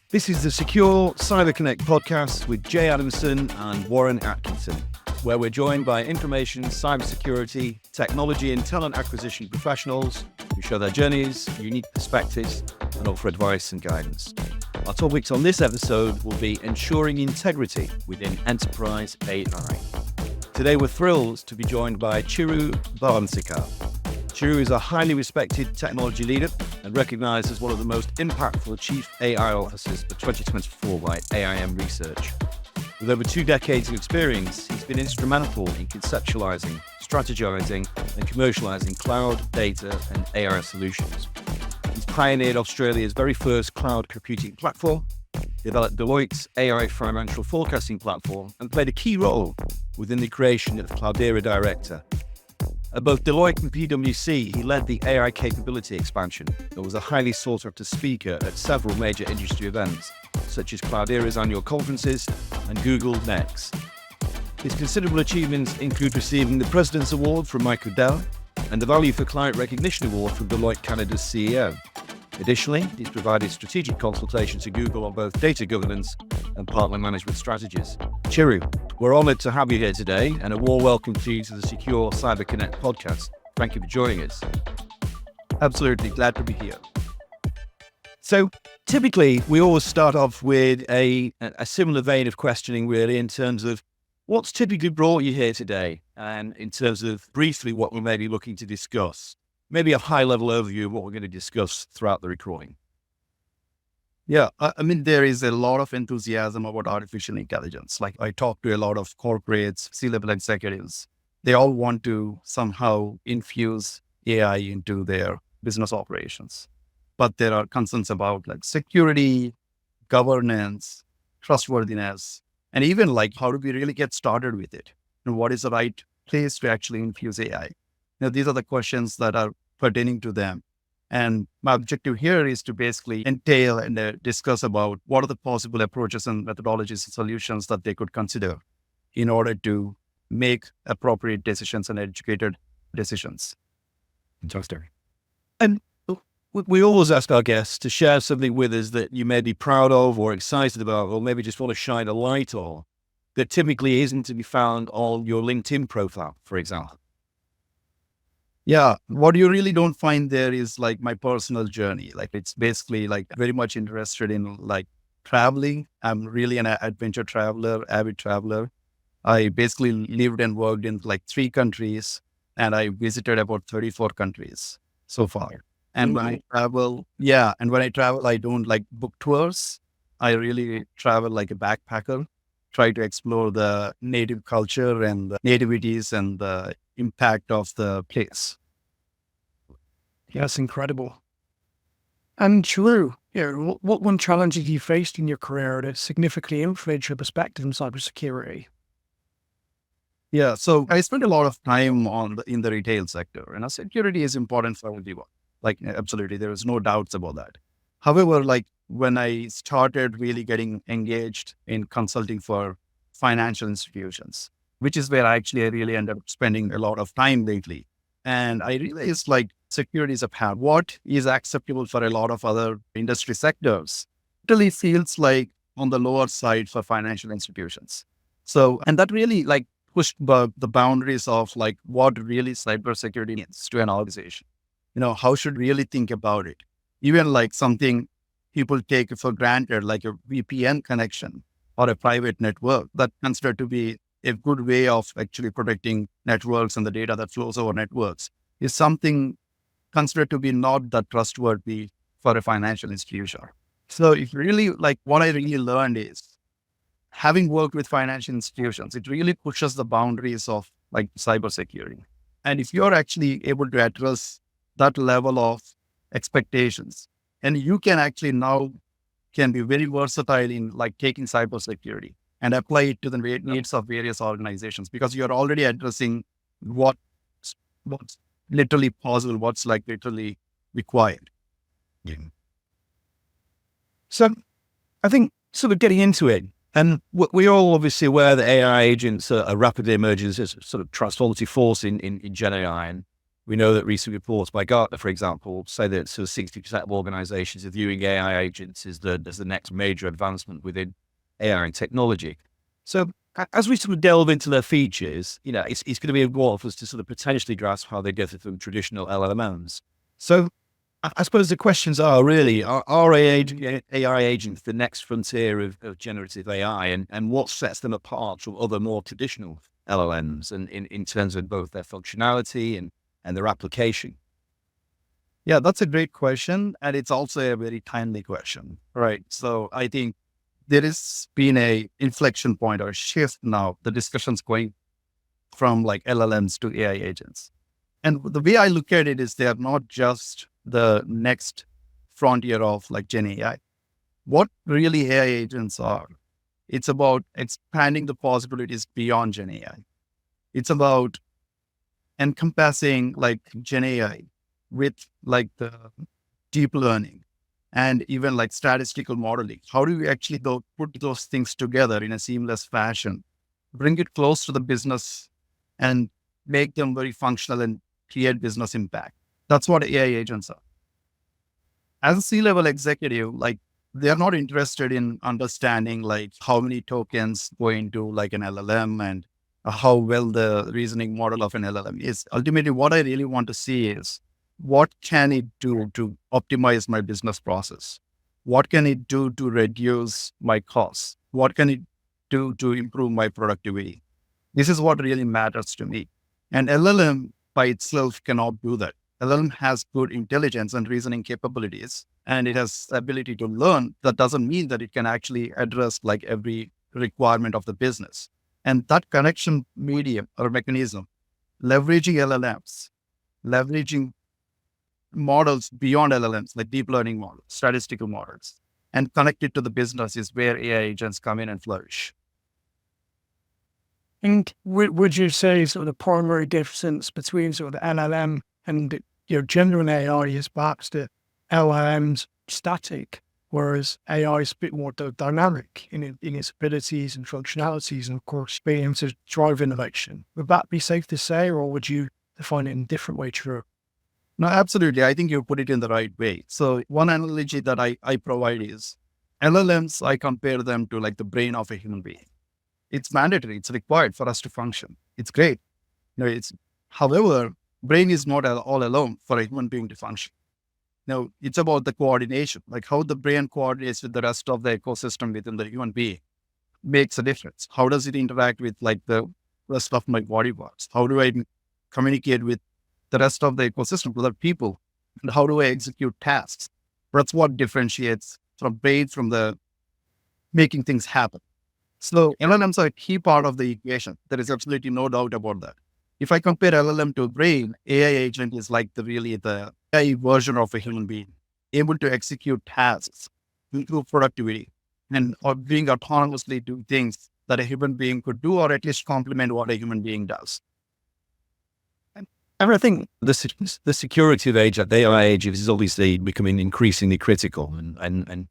This is the Secure Cyber Connect podcast with Jay Adamson and Warren Atkinson, where we're joined by information, cybersecurity, technology and talent acquisition professionals who share their journeys, unique perspectives, and offer advice and guidance. Our topics on this episode will be ensuring integrity within enterprise AI. Today we're thrilled to be joined by Chiru Bhavansikar. Chiru is a highly respected technology leader and recognized as one of the most impactful chief AI officers for 2024 by AIM Research. With over 2 decades of experience, he's been instrumental in conceptualizing, strategizing, and commercializing cloud, data, and AI solutions. He's pioneered Australia's very first cloud computing platform, developed Deloitte's AI financial forecasting platform, and played a key role within the creation of Cloudera Director. At both Deloitte and PwC, he led the AI capability expansion and was a highly sought-after speaker at several major industry events, such as Cloudera's annual conferences and Google Next. His considerable achievements include receiving the President's Award from Michael Dell and the Value for Client Recognition Award from Deloitte Canada's CEO. Additionally, he's provided strategic consultation to Google on both data governance and partner management strategies. Chiru, we're honored to have you here today, and a warm welcome to you to the Secure Cyber Connect podcast. Thank you for joining us. Absolutely, glad to be here. So typically, we always start off with a similar vein of questioning, really, in terms of what's typically brought you here today, and in terms of briefly what we may be looking to discuss. Maybe a high-level overview of what we're going to discuss throughout the recording. Yeah, I mean, there is a lot of enthusiasm about artificial intelligence. Like, I talk to a lot of corporates, C-level executives. They all want to somehow infuse AI into their business operations. But there are concerns about like security, governance, trustworthiness, and even like, how do we really get started with it? And what is the right place to actually infuse AI? These are the questions that are pertaining to them. And my objective here is to basically entail and discuss about what are the possible approaches and methodologies and solutions that they could consider in order to make appropriate decisions and educated decisions. Fantastic. And we always ask our guests to share something with us that you may be proud of or excited about, or maybe just want to shine a light on, that typically isn't to be found on your LinkedIn profile, for example. Yeah, what you really don't find there is like my personal journey. Like, it's basically like very much interested in like traveling. I'm really an adventure traveler, avid traveler. I basically lived and worked in like 3 countries, and I visited about 34 countries so far. And when I travel, I don't like book tours. I really travel like a backpacker, try to explore the native culture and the nativities and the impact of the place. Yeah, that's incredible. And Chiru, what one challenge have you faced in your career that significantly influenced your perspective in cybersecurity? Yeah, so I spent a lot of time in the retail sector, and security is important for everyone. Like, absolutely, there is no doubts about that. However, like when I started really getting engaged in consulting for financial institutions, which is where I really ended up spending a lot of time lately. And I realized like security is apparent. What is acceptable for a lot of other industry sectors really feels like on the lower side for financial institutions. So, and that really like pushed the boundaries of like what really cybersecurity means to an organization. How should really think about it? Even like something people take for granted, like a VPN connection or a private network, that considered to be a good way of actually protecting networks and the data that flows over networks, is something considered to be not that trustworthy for a financial institution. So if really like what I really learned is, having worked with financial institutions, it really pushes the boundaries of like cybersecurity. And if you're actually able to address that level of expectations, and you can actually now can be very versatile in like taking cybersecurity and apply it to the needs of various organizations, because you're already addressing what's literally possible, what's like literally required. Yeah. So I think sort of getting into it, and we're all obviously aware that AI agents are rapidly emerging as a sort of transformative force in Gen AI. And We know that recent reports by Gartner, for example, say that sort of 60% of organizations are viewing AI agents as the next major advancement within AI and technology. So as we sort of delve into their features, it's going to be important for us to sort of potentially grasp how they differ from traditional LLMs. So I suppose the questions are really, are AI agents the next frontier of generative AI, and what sets them apart from other more traditional LLMs and in terms of both their functionality and their application? Yeah, that's a great question. And it's also a very timely question, right? So I think there has been a inflection point or shift now. The discussion's going from like LLMs to AI agents. And the way I look at it is they are not just the next frontier of like Gen AI. What really AI agents are, it's about expanding the possibilities beyond Gen AI. It's about encompassing like Gen AI with like the deep learning and even like statistical modeling. How do we actually put those things together in a seamless fashion, bring it close to the business and make them very functional and create business impact? That's what AI agents are. As a C-level executive, like they're not interested in understanding like how many tokens go into like an LLM and how well the reasoning model of an LLM is. Ultimately, what I really want to see is what can it do to optimize my business process? What can it do to reduce my costs? What can it do to improve my productivity? This is what really matters to me. And LLM by itself cannot do that. LLM has good intelligence and reasoning capabilities, and it has ability to learn. That doesn't mean that it can actually address like every requirement of the business. And that connection medium or mechanism, leveraging LLMs, leveraging models beyond LLMs, like deep learning models, statistical models, and connect it to the business is where AI agents come in and flourish. And would you say sort of the primary difference between sort of the LLM and general AI is perhaps the LLM's static, whereas AI is a bit more dynamic in its abilities and functionalities, and of course being able to drive innovation? Would that be safe to say, or would you define it in a different way, Chiru? No, absolutely. I think you put it in the right way. So one analogy that I provide is LLMs, I compare them to like the brain of a human being. It's mandatory. It's required for us to function. It's great. However, brain is not all alone for a human being to function. Now, it's about the coordination, like how the brain coordinates with the rest of the ecosystem within the human being makes a difference. How does it interact with like the rest of my body parts? How do I communicate with the rest of the ecosystem, with other people? And how do I execute tasks? That's what differentiates from brain from the making things happen. So LLMs are a key part of the equation. There is absolutely no doubt about that. If I compare LLM to brain, AI agent is like the AI version of a human being, able to execute tasks, improve productivity, and or being autonomously do things that a human being could do, or at least complement what a human being does. And I think the security of the AI agents is obviously becoming increasingly critical, and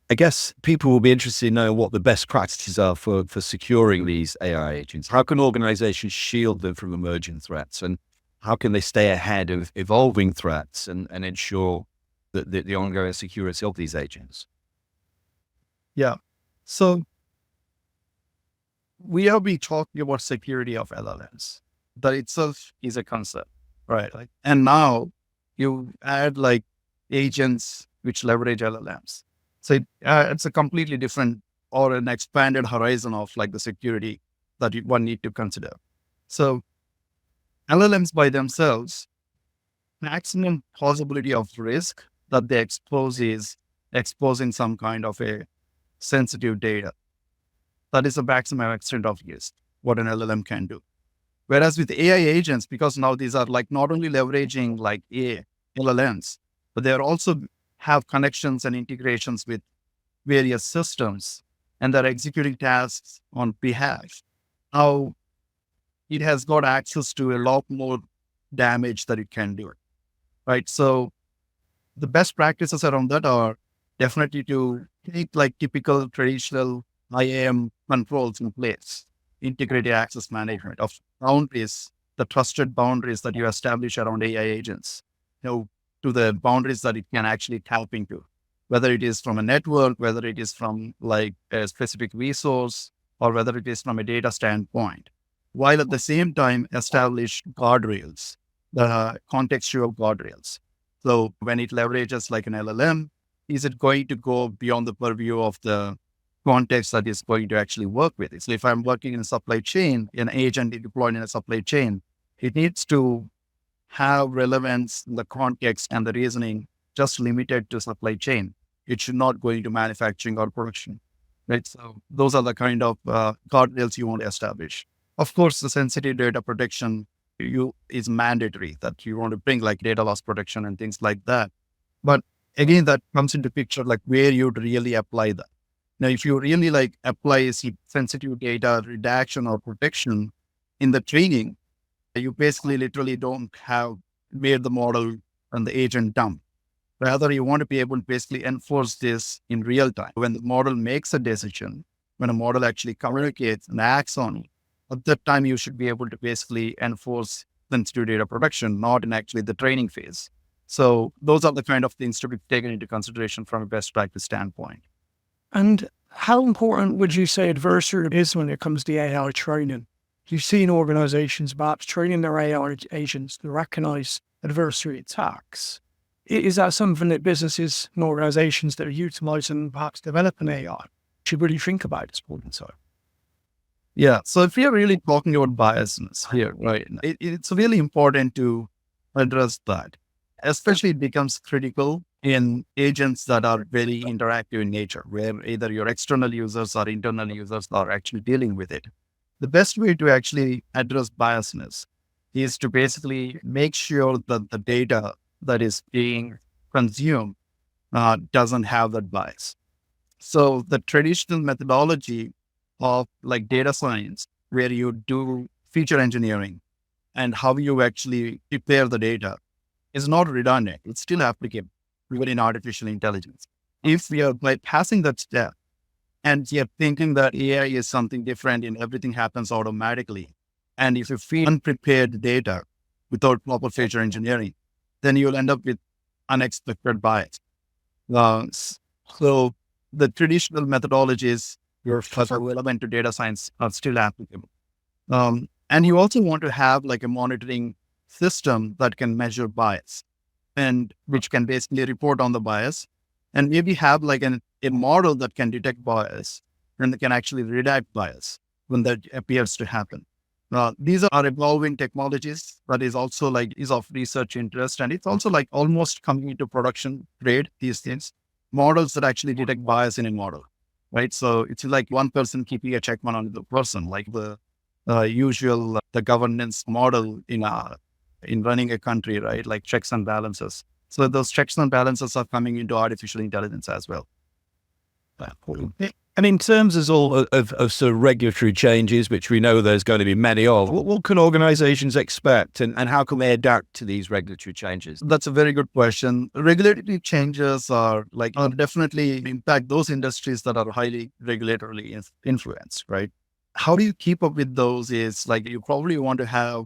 I guess people will be interested to know what the best practices are for securing these AI agents. How can organizations shield them from emerging threats, and how can they stay ahead of evolving threats and ensure that the ongoing security of these agents? Yeah. So we have been talking about security of LLMs. That itself is a concept, right? And now you add like agents which leverage LLMs. So it's a completely different or an expanded horizon of like the security that one need to consider. So LLMs by themselves, maximum possibility of risk that they expose is exposing some kind of a sensitive data. That is the maximum extent of use, what an LLM can do. Whereas with AI agents, because now these are like not only leveraging like LLMs, but they are also have connections and integrations with various systems, and they're executing tasks on behalf. Now it has got access to a lot more damage that it can do, right? So the best practices around that are definitely to take like typical traditional IAM controls in place, integrated access management of boundaries the trusted boundaries that you establish around AI agents, to the boundaries that it can actually tap into, whether it is from a network, whether it is from like a specific resource, or whether it is from a data standpoint, while at the same time establish guardrails, the contextual guardrails. So when it leverages like an LLM, is it going to go beyond the purview of the context that is going to actually work with it? So if I'm working in a supply chain, an agent deployed in a supply chain, it needs to have relevance, the context and the reasoning just limited to supply chain. It should not go into manufacturing or production, right? So those are the kind of guardrails you want to establish. Of course, the sensitive data protection is mandatory, that you want to bring like data loss protection and things like that. But again, that comes into picture, like where you'd really apply that. Now, if you really like apply sensitive data redaction or protection in the training, you basically literally don't have made the model and the agent dumb. Rather, you want to be able to basically enforce this in real time. When the model makes a decision, when a model actually communicates and acts on it, at that time, you should be able to basically enforce sensitive data protection, not in actually the training phase. So those are the kind of things to be taken into consideration from a best practice standpoint. And how important would you say adversary is when it comes to AI training? You've seen organizations perhaps training their AI agents to recognize adversary attacks. Is that something that businesses and organizations that are utilizing perhaps developing AI should really think about at this point in time? Yeah. So if we are really talking about biasness here, right, it's really important to address that. Especially it becomes critical in agents that are very interactive in nature, where either your external users or internal users are actually dealing with it. The best way to actually address biasness is to basically make sure that the data that is being consumed doesn't have that bias. So the traditional methodology of like data science, where you do feature engineering and how you actually prepare the data, is not redundant. It's still applicable even in artificial intelligence. If we are bypassing that step and you're thinking that AI is something different and everything happens automatically, and if you feed unprepared data without proper feature engineering, then you'll end up with unexpected bias. So the traditional methodologies that are relevant to data science are still applicable. And you also want to have like a monitoring system that can measure bias and which can basically report on the bias, and maybe have like a model that can detect bias and can actually redact bias when that appears to happen. These are evolving technologies that is also like is of research interest, and it's also like almost coming into production grade these things. Models that actually detect bias in a model, right? So it's like one person keeping a check on another person, like the usual the governance model in running a country, right? Like checks and balances. So those checks and balances are coming into artificial intelligence as well. And in terms of sort of regulatory changes, which we know there's going to be many of, what can organizations expect and how can they adapt to these regulatory changes? That's a very good question. Regulatory changes are definitely impact those industries that are highly regulatorily influenced, right? How do you keep up with those is like you probably want to have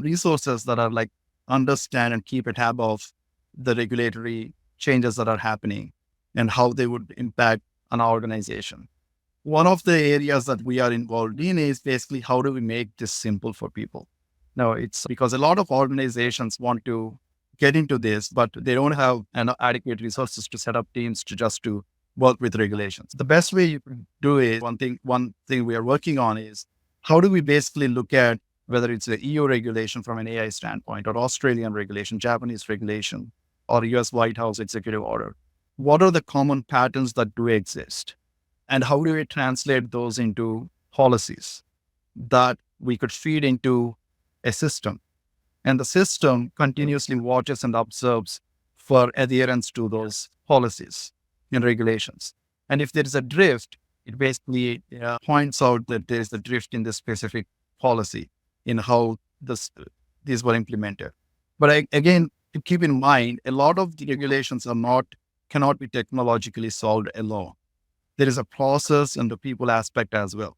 resources that are like understand and keep a tab of the regulatory changes that are happening and how they would impact an organization. One of the areas that we are involved in is basically how do we make this simple for people? Now, it's because a lot of organizations want to get into this, but they don't have adequate resources to set up teams to work with regulations. The best way you can do it, one thing we are working on is how do we basically look at whether it's the EU regulation from an AI standpoint or Australian regulation, Japanese regulation, or US White House executive order. What are the common patterns that do exist? And how do we translate those into policies that we could feed into a system? And the system continuously watches and observes for adherence to those policies and regulations. And if there is a drift, it basically points out that there is a drift in the specific policy in how these were implemented. But again, to keep in mind, a lot of the regulations cannot be technologically solved alone. There is a process and the people aspect as well.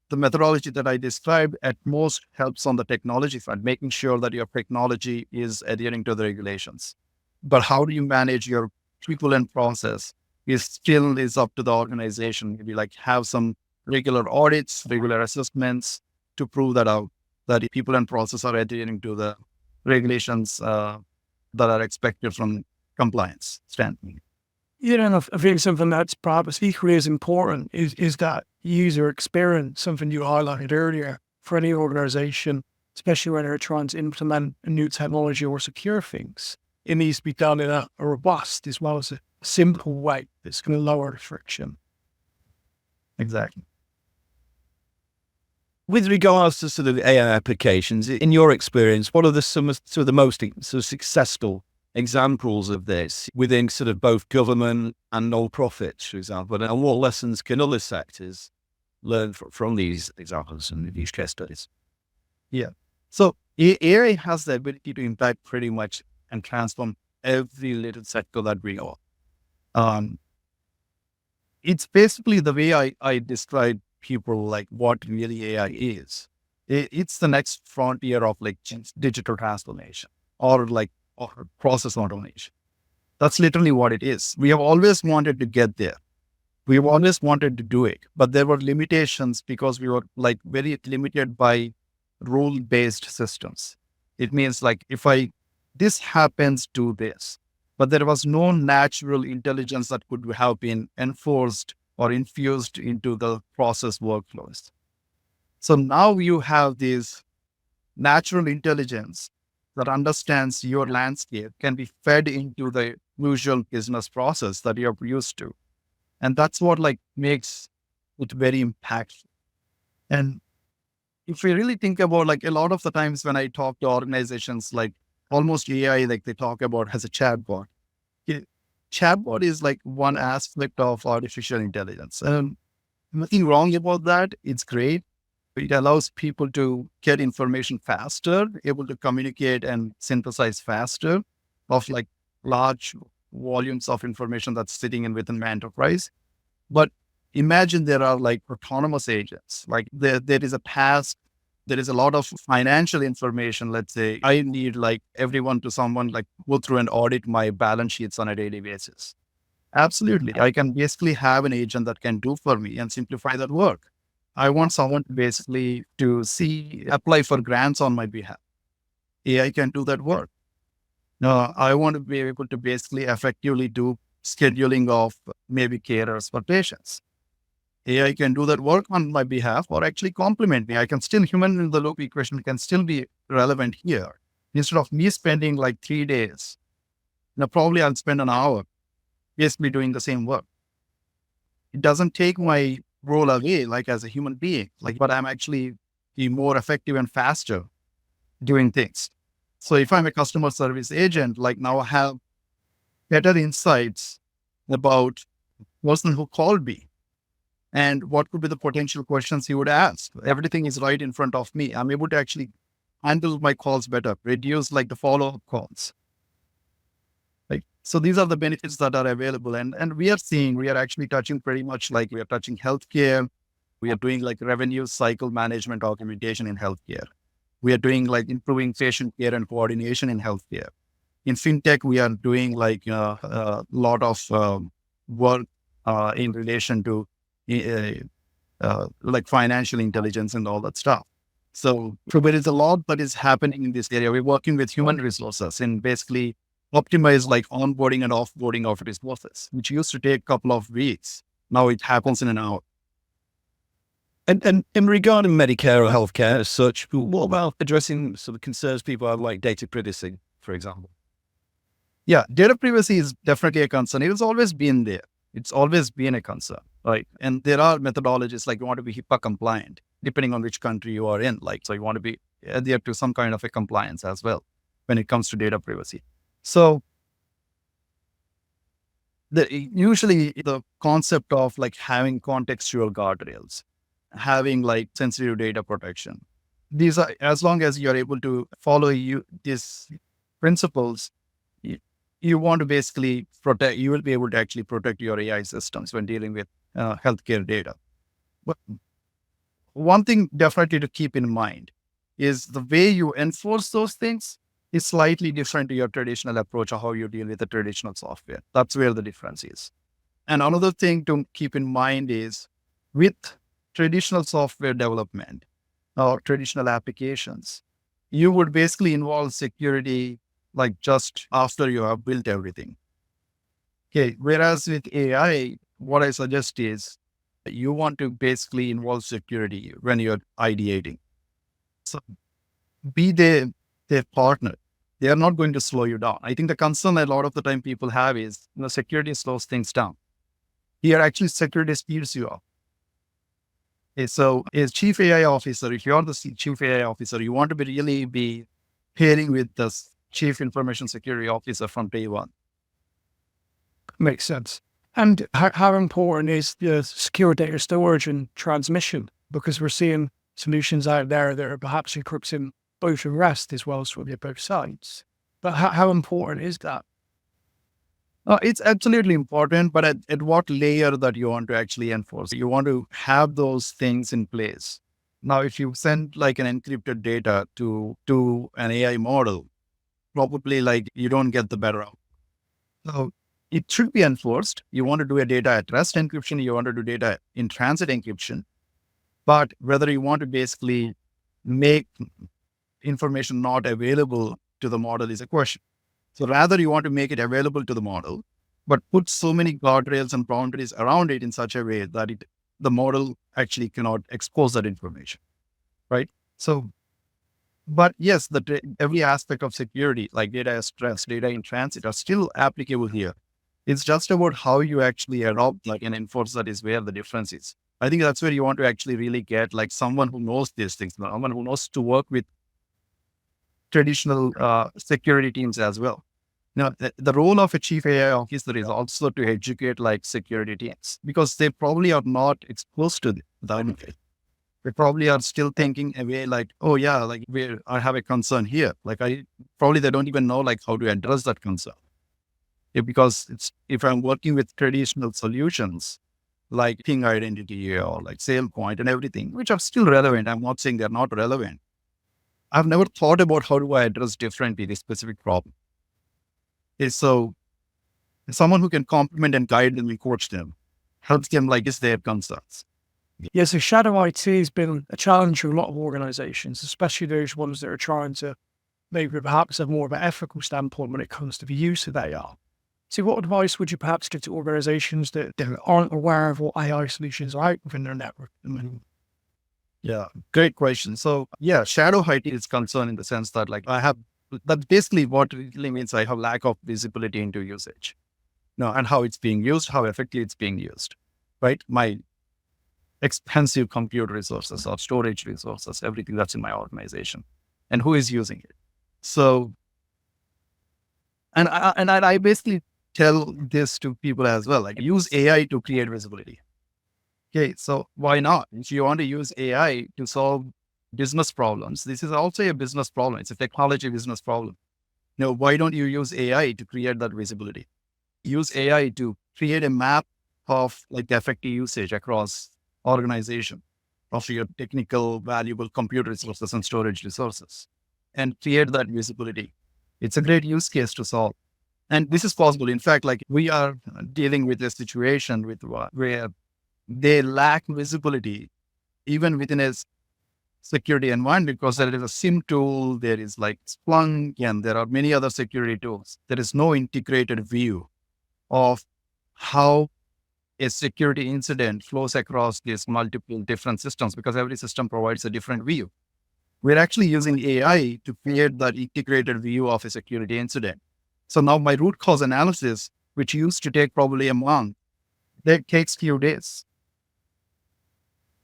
the methodology that I described at most helps on the technology front, making sure that your technology is adhering to the regulations. But how do you manage your people and process is up to the organization. Maybe like have some regular audits, regular assessments to prove that out, that people and process are adhering to the regulations that are expected from compliance standpoint. And I think something that's perhaps equally as important is that user experience, something you highlighted earlier for any organization, especially when they're trying to implement a new technology or secure things. It needs to be done in a robust as well as a simple way that's going to lower the friction. Exactly. With regards to sort of AI applications, in your experience, what are some of the most sort of successful examples of this within sort of both government and non-profits, for example, and what lessons can other sectors learn from these examples and these case studies? Yeah. So AI has the ability to impact pretty much and transform every little sector that we know. It's basically the way I describe people like what really AI is. It's the next frontier of like digital transformation or process automation. That's literally what it is. We have always wanted to get there. We have always wanted to do it, but there were limitations because we were like very limited by rule-based systems. It means like this happens, do this, but there was no natural intelligence that could have been enforced or infused into the process workflows. So now you have this natural intelligence that understands your landscape, can be fed into the usual business process that you're used to. And that's what like makes it very impactful. And if we really think about like a lot of the times when I talk to organizations, like almost AI, like they talk about as a chatbot. Chatbot is like one aspect of artificial intelligence. And nothing wrong about that. It's great. It allows people to get information faster, able to communicate and synthesize faster of like large volumes of information that's sitting in within my enterprise. But imagine there are like autonomous agents, like there is a task, there is a lot of financial information. Let's say I need like someone like go through and audit my balance sheets on a daily basis. Absolutely. I can basically have an agent that can do for me and simplify that work. I want someone to basically apply for grants on my behalf. AI can do that work. No, I want to be able to basically effectively do scheduling of maybe carers for patients. AI can do that work on my behalf or actually complement me. I can still, human in the loop equation can still be relevant here. Instead of me spending like 3 days, probably I'll spend an hour basically doing the same work. It doesn't take my role away, like as a human being, but I'm actually be more effective and faster doing things. So if I'm a customer service agent, like now I have better insights about the person who called me and what could be the potential questions he would ask. Everything is right in front of me. I'm able to actually handle my calls better, reduce like the follow-up calls. So these are the benefits that are available. And we are actually touching pretty much like we are touching healthcare. We are doing like revenue cycle management augmentation in healthcare. We are doing like improving patient care and coordination in healthcare. In fintech, we are doing like a lot of work in relation to like financial intelligence and all that stuff. So there is a lot that is happening in this area. We're working with human resources and basically optimize like onboarding and offboarding of resources, which used to take a couple of weeks. Now it happens in an hour. And regarding Medicare or healthcare as such, what about addressing sort of concerns people have like data privacy, for example? Yeah, data privacy is definitely a concern. It has always been there. It's always been a concern, right? And there are methodologies like you want to be HIPAA compliant, depending on which country you are in. Like, so you want to be adhere to some kind of a compliance as well when it comes to data privacy. So usually the concept of like having contextual guardrails, having like sensitive data protection, these are, as long as you're able to follow these principles, you want to basically protect, you will be able to actually protect your AI systems when dealing with healthcare data. But one thing definitely to keep in mind is the way you enforce those things is slightly different to your traditional approach of how you deal with the traditional software. That's where the difference is. And another thing to keep in mind is with traditional software development or traditional applications, you would basically involve security like just after you have built everything. Okay. Whereas with AI, what I suggest is you want to basically involve security when you're ideating. So be their partner. They are not going to slow you down. I think the concern a lot of the time people have is, security slows things down. Here, actually, security speeds you up. Okay, so as chief AI officer, if you're the chief AI officer, you want to really be pairing with the chief information security officer from day one. Makes sense. And how important is the secure data storage and transmission? Because we're seeing solutions out there that are perhaps encrypting both and rest as well as both sides. But how important is that? It's absolutely important, but at what layer that you want to actually enforce? You want to have those things in place. Now, if you send like an encrypted data to an AI model, probably like you don't get the better out. So it should be enforced. You want to do a data at rest encryption, you want to do data in transit encryption, but whether you want to basically make information not available to the model is a question. So rather you want to make it available to the model, but put so many guardrails and boundaries around it in such a way that the model actually cannot expose that information, right? So, but yes, every aspect of security, like data at rest, data in transit, are still applicable here. It's just about how you actually adopt and enforce that is where the difference is. I think that's where you want to actually really get like someone who knows these things, someone who knows to work with traditional security teams as well. Now, the role of a chief AI officer is also to educate like security teams because they probably are not exposed to them. They probably are still thinking away like, oh yeah, like I have a concern here. Like they don't even know like how to address that concern. Because if I'm working with traditional solutions like ping identity or like SailPoint and everything, which are still relevant. I'm not saying they're not relevant. I've never thought about how do I address differently this specific problem. So someone who can complement and guide them and coach them helps them like is their concerns. Yeah, so shadow IT has been a challenge for a lot of organizations, especially those ones that are trying to maybe perhaps have more of an ethical standpoint when it comes to the use of AI. So what advice would you perhaps give to organizations that aren't aware of what AI solutions are out within their network? Yeah, great question. So yeah, shadow IT is concerned in the sense that that's basically what it really means. I have lack of visibility into usage, and how it's being used, how effectively it's being used, right? My expensive compute resources or storage resources, everything that's in my organization, and who is using it. So, and I basically tell this to people as well, like use AI to create visibility. Okay, so why not? If you want to use AI to solve business problems, this is also a business problem. It's a technology business problem. Why don't you use AI to create that visibility? Use AI to create a map of like the effective usage across organization of your technical, valuable compute resources and storage resources and create that visibility. It's a great use case to solve. And this is possible. In fact, like we are dealing with a situation where they lack visibility even within a security environment because there is a SIM tool, there is like Splunk, and there are many other security tools. There is no integrated view of how a security incident flows across these multiple different systems because every system provides a different view. We're actually using AI to create that integrated view of a security incident. So now my root cause analysis, which used to take probably a month, that takes few days.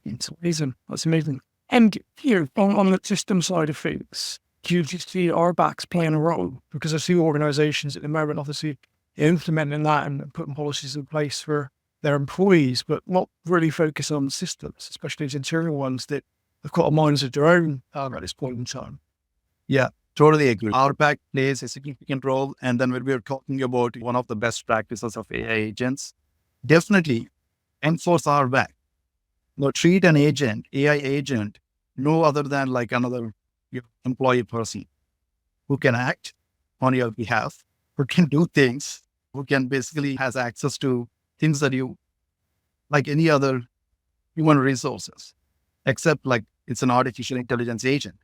It's amazing. That's amazing. And here, on the system side of things, do you see RBACs playing a role? Because I see organizations at the moment, obviously, implementing that and putting policies in place for their employees, but not really focus on systems, especially these internal ones that have got minds of their own at this point in time. Yeah, totally agree. RBAC plays a significant role. And then when we're talking about one of the best practices of AI agents, definitely enforce RBAC. treat an agent, AI agent, no other than like another employee person who can act on your behalf, who can do things, who can basically has access to things that you like any other human resources, except like it's an artificial intelligence agent,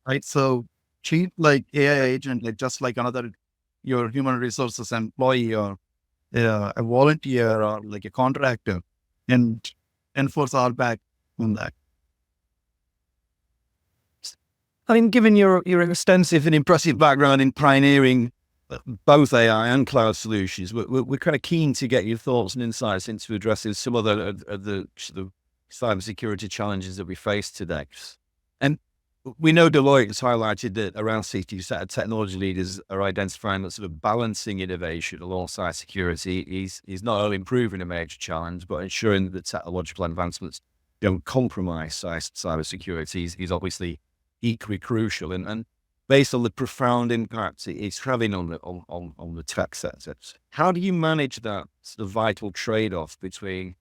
right? So treat like AI agent like just like another your human resources employee or a volunteer or like a contractor, and enforce our back on that. I mean, given your extensive and impressive background in pioneering both AI and cloud solutions, we're kind of keen to get your thoughts and insights into addressing some of the sort of cybersecurity challenges that we face today. And we know Deloitte has highlighted that around 60% of technology leaders are identifying that sort of balancing innovation alongside security is not only improving a major challenge, but ensuring that the technological advancements don't compromise cybersecurity is obviously equally crucial. And based on the profound impact it's having on the tech sector, how do you manage that sort of vital trade-off between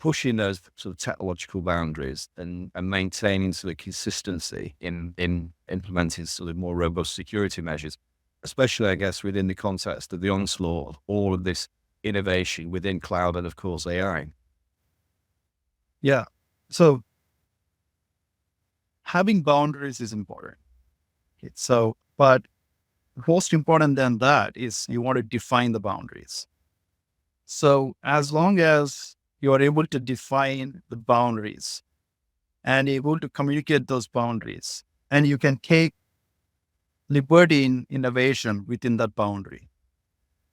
pushing those sort of technological boundaries and maintaining sort of consistency in implementing sort of more robust security measures, especially, I guess, within the context of the onslaught of all of this innovation within cloud and, of course, AI? Yeah. So having boundaries is important. So, but most important than that is you want to define the boundaries. So as long as you are able to define the boundaries and able to communicate those boundaries, and you can take liberty in innovation within that boundary,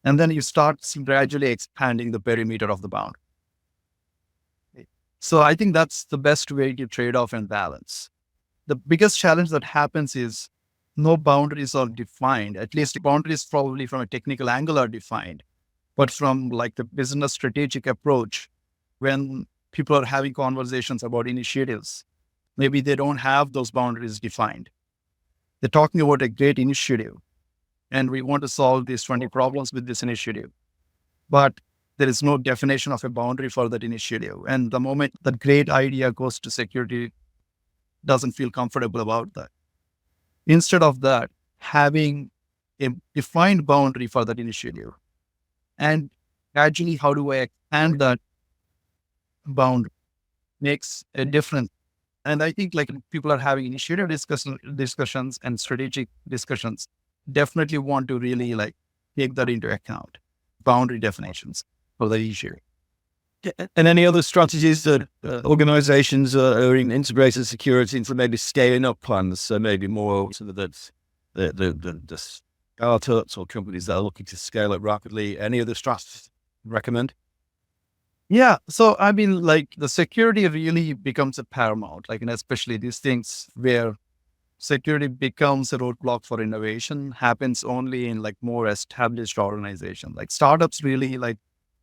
and then you start gradually expanding the perimeter of the boundary. So I think that's the best way to trade off and balance. The biggest challenge that happens is no boundaries are defined. At least boundaries probably from a technical angle are defined, but from like the business strategic approach, when people are having conversations about initiatives, maybe they don't have those boundaries defined. They're talking about a great initiative and we want to solve these 20 problems with this initiative, but there is no definition of a boundary for that initiative. And the moment that great idea goes to security, doesn't feel comfortable about that. Instead of that, having a defined boundary for that initiative, and gradually, how do I expand that boundary makes a difference. And I think like people are having initiative discussions and strategic discussions, definitely want to really like take that into account, boundary definitions for the issue. And any other strategies that organizations are in integrated security into maybe scaling up plans? So maybe more sort of the startups or companies that are looking to scale up rapidly. Any other strategies you recommend? Yeah. So, I mean, like the security really becomes a paramount, like, and especially these things where security becomes a roadblock for innovation happens only in like more established organizations. Like startups really like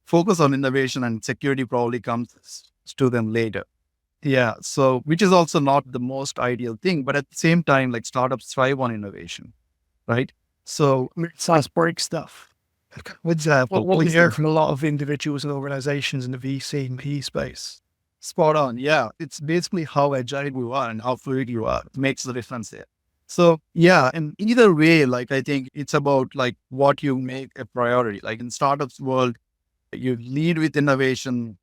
focus on innovation and security probably comes to them later. Yeah. So, which is also not the most ideal thing, but at the same time, like startups thrive on innovation, right? So, Size break stuff. for example, What we hear from a lot of individuals and organizations in the VC and PE space. spot on. Yeah. It's basically how agile you are and how fluid you are makes the difference there. So yeah, and either way, like I think it's about like what you make a priority. Like in startups world, you lead with innovation,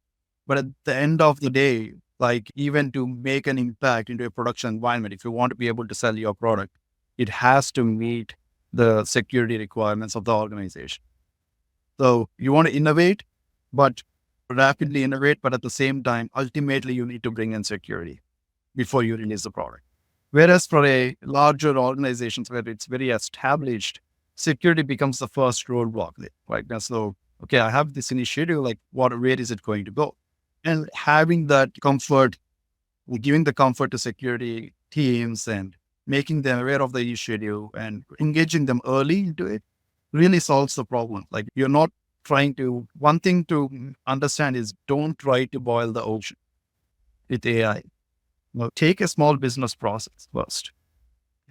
but at the end of the day, like even to make an impact into a production environment, if you want to be able to sell your product, it has to meet the security requirements of the organization. So you want to innovate, but rapidly innovate, but at the same time, ultimately you need to bring in security before you release the product. Whereas for a larger organizations where it's very established, security becomes the first roadblock, right? Now, so, okay, I have this initiative, like where is it going to go? And having that comfort, giving the comfort to security teams and making them aware of the initiative and engaging them early into it really solves the problem. Like you're not trying to, one thing to understand is don't try to boil the ocean with AI. Now, take a small business process first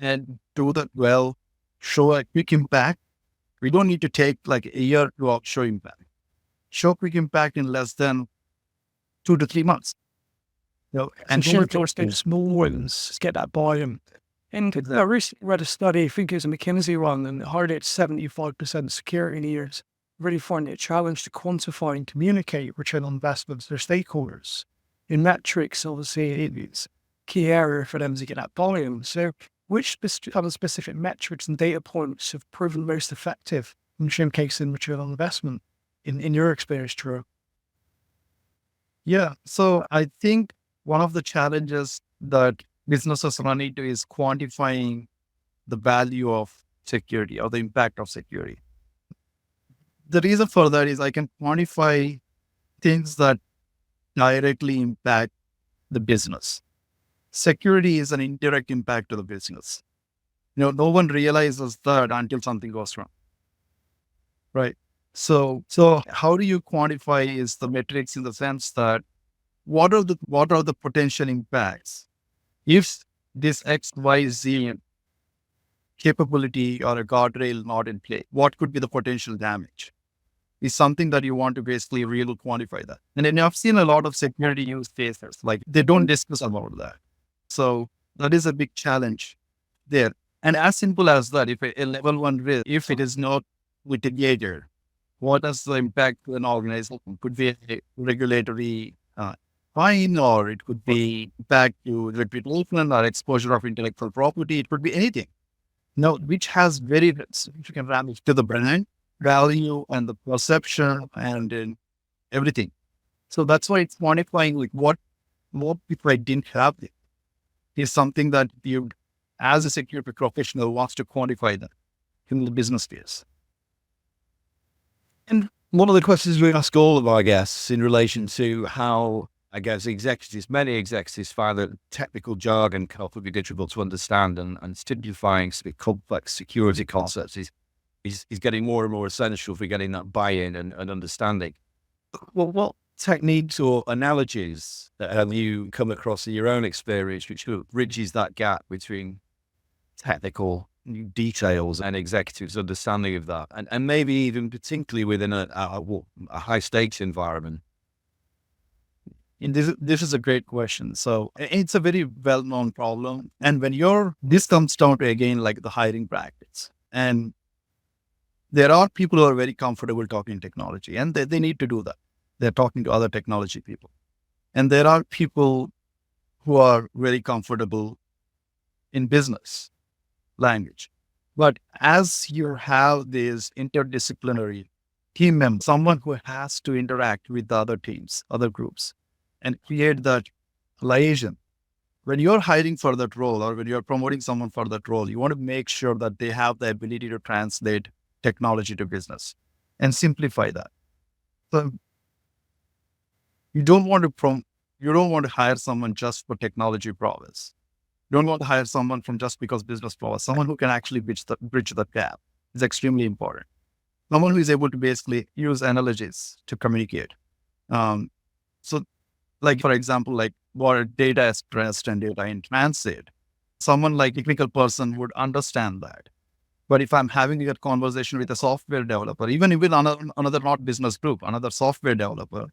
and do that well, show a quick impact. We don't need to take like a year to show impact. Show quick impact in less than 2 to 3 months. And sure, those small ones just get that buy-in. And I recently read a study, I think it was a McKinsey one, and it highlighted 75% security leaders really find it a challenge to quantify and communicate return on investment to their stakeholders. In metrics, obviously, it's a key area for them to get that buy-in. So which other specific metrics and data points have proven most effective in showcasing return on investment in your experience, Chiru? Yeah. So I think one of the challenges that businesses run into is quantifying the value of security or the impact of security. The reason for that is I can quantify things that directly impact the business. Security is an indirect impact to the business. No one realizes that until something goes wrong. Right. So how do you quantify is the metrics in the sense that what are the potential impacts if this XYZ capability or a guardrail not in play? What could be the potential damage? Is something that you want to basically really quantify that. And then I've seen a lot of security use cases, like they don't discuss about that. So that is a big challenge there. And as simple as that, if a level 1 risk, if it is not mitigated, what is the impact to an organization? It could be a regulatory fine, or it could be back to reputation or exposure of intellectual property. It could be anything. Now, which has very significant damage to the brand value and the perception and everything. So that's why it's quantifying like what if I didn't have it is something that you, as a security professional, wants to quantify that in the business space. And one of the questions we ask all of our guests in relation to how, I guess, many executives find that technical jargon can often be difficult to understand, and simplifying complex security concepts is getting more and more essential for getting that buy-in and understanding. Well, what techniques or analogies that have you come across in your own experience which bridges that gap between technical details and executives' understanding of that, and maybe even particularly within a high stakes environment? And this is a great question. So it's a very well-known problem. And this comes down to, again, like the hiring practice. And there are people who are very comfortable talking technology, and they need to do that. They're talking to other technology people. And there are people who are very comfortable in business language. But as you have this interdisciplinary team member, someone who has to interact with the other teams, other groups, and create that liaison. When you're hiring for that role, or when you're promoting someone for that role, you want to make sure that they have the ability to translate technology to business and simplify that. So you don't want to hire someone just for technology prowess. You don't want to hire someone from just because business prowess. Someone who can actually bridge that gap is extremely important. Someone who is able to basically use analogies to communicate. So, like for example, like what data is stressed and data in transit, someone like a technical person would understand that. But if I'm having a conversation with a software developer, even another not business group, another software developer,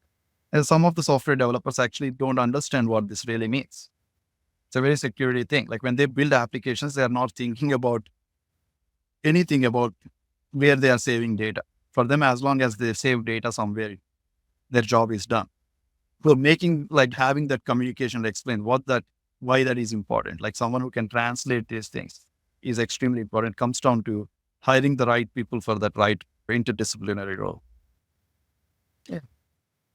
and some of the software developers actually don't understand what this really means. It's a very security thing. Like when they build applications, they are not thinking about anything about where they are saving data. For them, as long as they save data somewhere, their job is done. So having that communication to explain why that is important. Like someone who can translate these things is extremely important. It comes down to hiring the right people for that right interdisciplinary role. Yeah.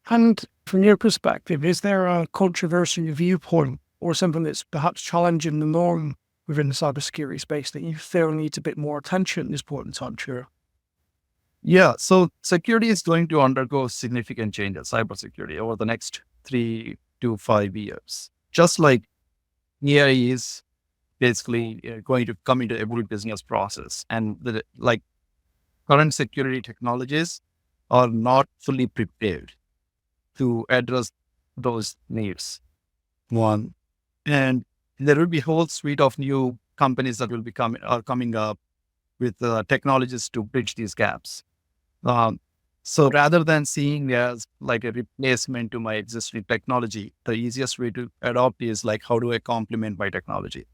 And from your perspective, is there a controversial viewpoint or something that's perhaps challenging the norm within the cybersecurity space that you feel needs a bit more attention at this point in time, Chiru? Yeah, so security is going to undergo significant changes, cybersecurity, over the next 3 to 5 years. Just like AI is basically going to come into every business process, and current security technologies are not fully prepared to address those needs. One, and there will be a whole suite of new companies that will be coming up with technologies to bridge these gaps. So rather than seeing as like a replacement to my existing technology, the easiest way to adopt is like, how do I complement my technology?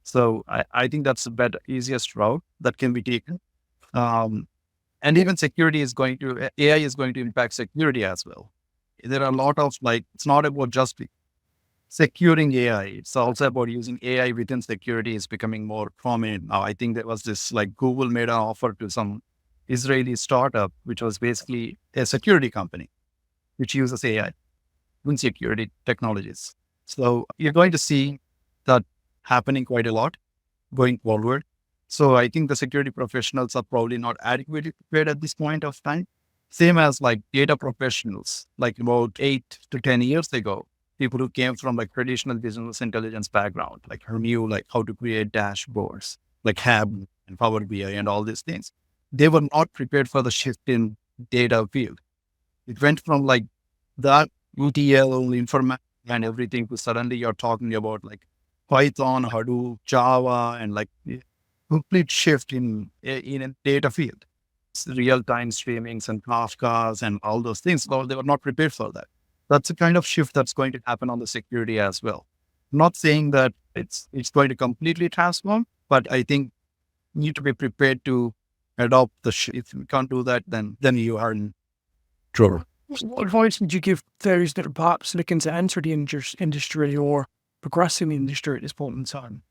So I think that's the better, easiest route that can be taken. Um, and even security is going to, AI is going to impact security as well. There are a lot of like, it's not about just securing AI. It's also about using AI within security is becoming more prominent now. I think there was this like Google made an offer to some Israeli startup, which was basically a security company, which uses AI in security technologies. So you're going to see that happening quite a lot going forward. So I think the security professionals are probably not adequately prepared at this point of time. Same as like data professionals, like about 8 to 10 years ago, people who came from like traditional business intelligence background, like who knew like how to create dashboards, like HAB and Power BI and all these things. They were not prepared for the shift in data field. It went from like that ETL information and everything to suddenly you're talking about like Python, Hadoop, Java, and like complete shift in a data field. Real time streamings and Kafkas and all those things. Well, they were not prepared for that. That's the kind of shift that's going to happen on the security as well. Not saying that it's going to completely transform, but I think you need to be prepared to adopt the shift. If you can't do that, then you are in trouble. What advice would you give those that are perhaps looking to enter the industry or progress in the industry at this point in time?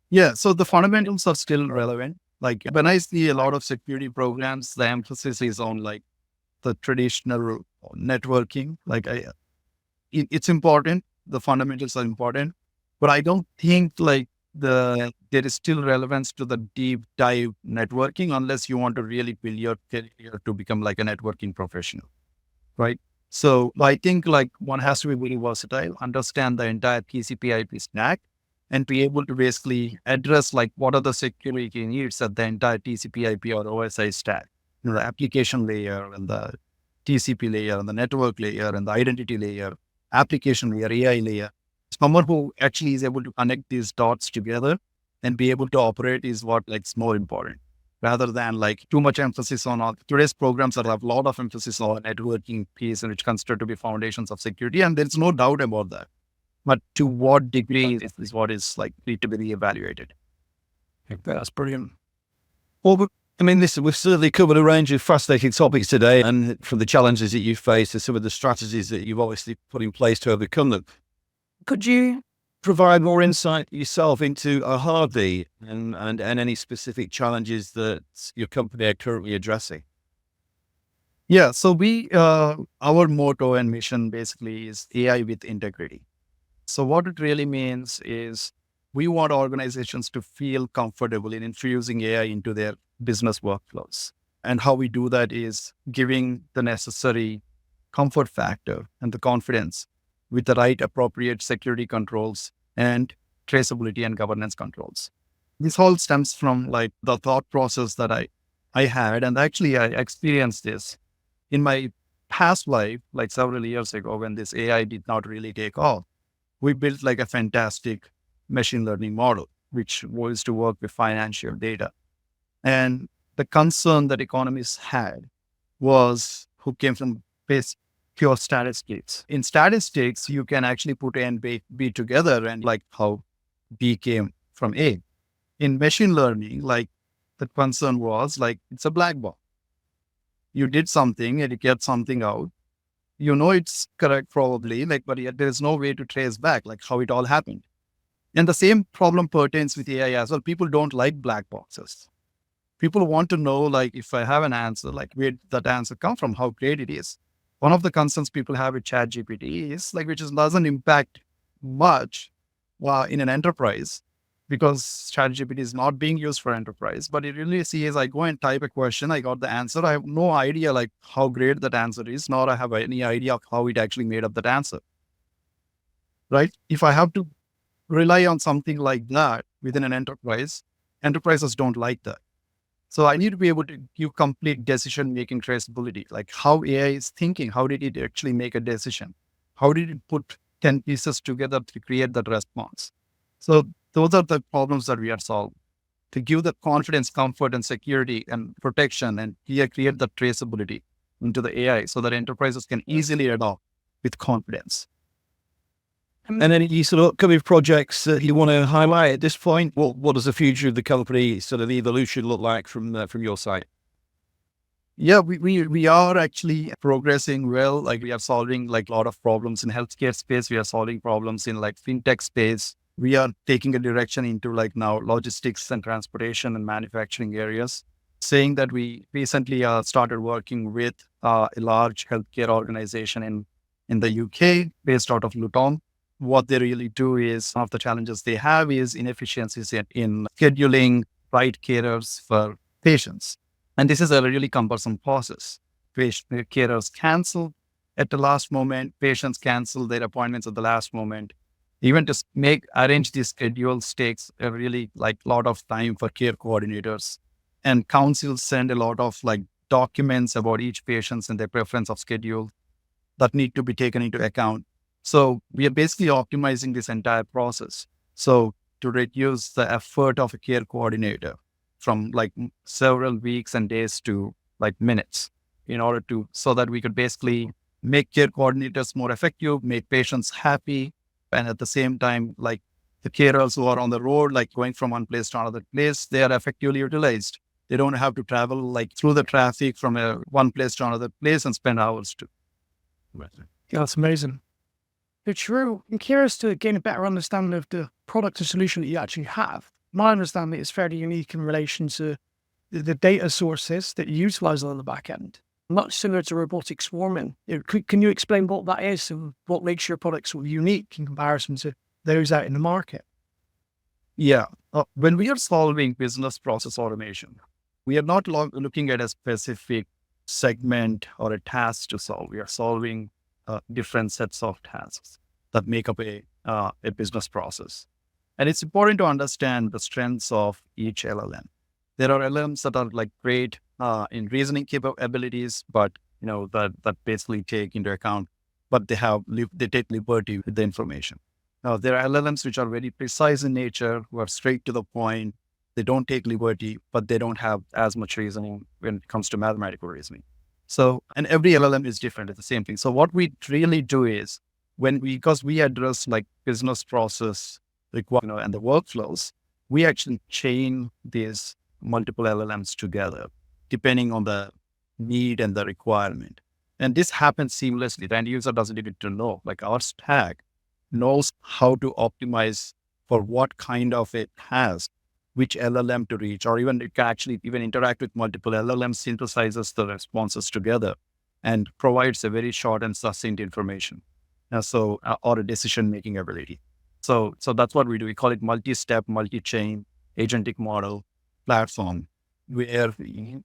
Yeah, so the fundamentals are still relevant. Like when I see a lot of security programs, the emphasis is on like the traditional networking. Like it's important. The fundamentals are important, but I don't think like there is still relevance to the deep dive networking unless you want to really build your career to become like a networking professional, right? So I think like one has to be really versatile, understand the entire TCP/IP stack, and be able to basically address like what are the security needs at the entire TCP/IP or OSI stack, the application layer and the TCP layer and the network layer and the identity layer, application layer, AI layer. Someone who actually is able to connect these dots together and be able to operate is what like is more important rather than like too much emphasis on all today's programs that have a lot of emphasis on networking piece and which considered to be foundations of security. And there's no doubt about that. But to what degree is what is like need to be reevaluated. That's brilliant. Well, I mean, listen, we've certainly covered a range of fascinating topics today, and from the challenges that you face to some of the strategies that you've obviously put in place to overcome them. Could you provide more insight yourself into Arhasi and any specific challenges that your company are currently addressing? Yeah, so our motto and mission basically is AI with integrity. So what it really means is we want organizations to feel comfortable in infusing AI into their business workflows. And how we do that is giving the necessary comfort factor and the confidence with the right appropriate security controls and traceability and governance controls. This all stems from like the thought process that I had. And actually I experienced this in my past life, like several years ago when this AI did not really take off. We built like a fantastic machine learning model, which was to work with financial data. And the concern that economists had was who came from pure statistics. In statistics, you can actually put A and B together and like how B came from A. In machine learning, like the concern was like it's a black box. You did something and you get something out. You know it's correct probably, like, but yet there is no way to trace back like how it all happened. And the same problem pertains with AI as well. People don't like black boxes. People want to know, like, if I have an answer, like, where did that answer come from, how great it is. One of the concerns people have with ChatGPT is, like, which doesn't impact much in an enterprise because ChatGPT is not being used for enterprise. But it really sees, I go and type a question, I got the answer. I have no idea, like, how great that answer is, nor I have any idea of how it actually made up that answer. Right? If I have to rely on something like that within an enterprise, enterprises don't like that. So I need to be able to give complete decision-making traceability, like how AI is thinking. How did it actually make a decision? How did it put 10 pieces together to create that response? So those are the problems that we are solving. to give the confidence, comfort, and security and protection, and create the traceability into the AI so that enterprises can easily adopt with confidence. And then any sort of upcoming projects that you want to highlight at this point? What does the future of the company, sort of the evolution, look like from your side? Yeah, we are actually progressing well. Like, we are solving like a lot of problems in healthcare space. We are solving problems in like fintech space. We are taking a direction into like now logistics and transportation and manufacturing areas. Saying that we recently started working with a large healthcare organization in the UK based out of Luton. What they really do is, one of the challenges they have is inefficiencies in scheduling right carers for patients. And this is a really cumbersome process. Carers cancel at the last moment, patients cancel their appointments at the last moment. Even to arrange these schedules takes a really like lot of time for care coordinators. And councils send a lot of like documents about each patient and their preference of schedule that need to be taken into account. So we are basically optimizing this entire process. So to reduce the effort of a care coordinator from like several weeks and days to like minutes, so that we could basically make care coordinators more effective, make patients happy. And at the same time, like the carers who are on the road, like going from one place to another place, they are effectively utilized. They don't have to travel like through the traffic from one place to another place and spend hours too. Yeah, that's amazing. So Chiru, I'm curious to gain a better understanding of the product and solution that you actually have. My understanding is fairly unique in relation to the data sources that you utilize on the back end, much similar to robotic swarming. Can you explain what that is and what makes your product sort of unique in comparison to those out in the market? Yeah. When we are solving business process automation, we are not looking at a specific segment or a task to solve. We are solving different sets of tasks that make up a business process. And it's important to understand the strengths of each LLM. There are LLMs that are like great in reasoning capabilities, but that basically take into account, but they take liberty with the information. Now, there are LLMs which are very precise in nature, who are straight to the point. They don't take liberty, but they don't have as much reasoning when it comes to mathematical reasoning. So, and every LLM is different. It's the same thing. So what we really do is because we address like business process and the workflows, we actually chain these multiple LLMs together, depending on the need and the requirement. And this happens seamlessly. The end user doesn't need to know. Like, our stack knows how to optimize for what kind of a task, which LLM to reach, or even it can actually even interact with multiple LLMs, synthesizes the responses together and provides a very short and succinct information. Or a decision-making ability. So that's what we do. We call it multi-step, multi-chain, agentic model platform, where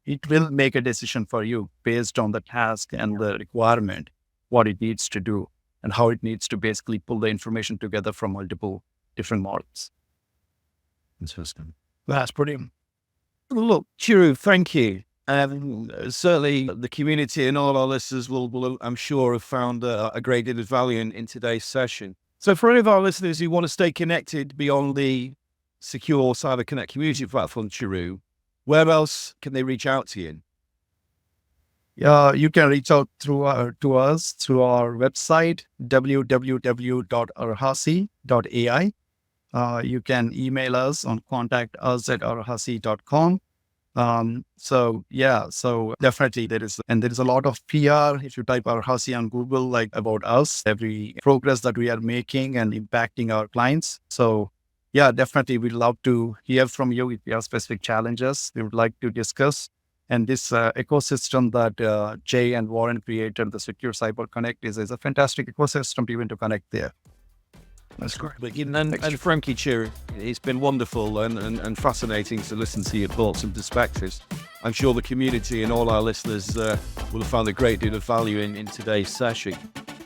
it will make a decision for you based on the task and the requirement, what it needs to do, and how it needs to basically pull the information together from multiple different models. Interesting. That's brilliant. Look, Chiru, thank you. Certainly the community and all our listeners will I'm sure, have found a great deal of value in today's session. So for any of our listeners who want to stay connected beyond the secure Cyber Connect community platform, Chiru, where else can they reach out to you? You can reach out to us through our website, www.arhasi.ai. You can email us on contact@arhasi.com. So definitely there is a lot of PR. If you type Arhasi on Google, like about us, every progress that we are making and impacting our clients. So yeah, definitely we'd love to hear from you if you have specific challenges we would like to discuss. And this ecosystem that Jay and Warren created, the Secure Cyber Connect, is a fantastic ecosystem even to connect there. That's great. And Frankie, Chiru, it's been wonderful and fascinating to listen to your thoughts and perspectives. I'm sure the community and all our listeners will have found a great deal of value in today's session.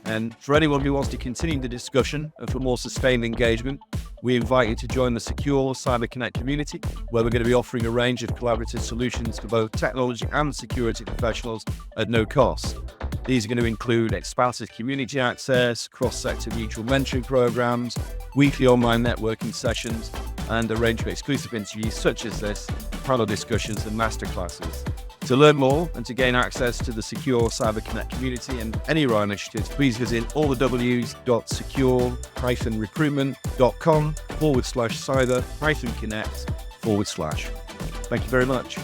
And for anyone who wants to continue the discussion and for more sustained engagement, we invite you to join the Secure Cyber Connect community, where we're going to be offering a range of collaborative solutions for both technology and security professionals at no cost. These are going to include expansive community access, cross-sector mutual mentoring programs, weekly online networking sessions, and a range of exclusive interviews such as this, panel discussions and masterclasses. To learn more and to gain access to the Secure Cyber Connect community and any of our initiatives, please visit allthews.secure-recruitment.com/cyber-connect/. Thank you very much.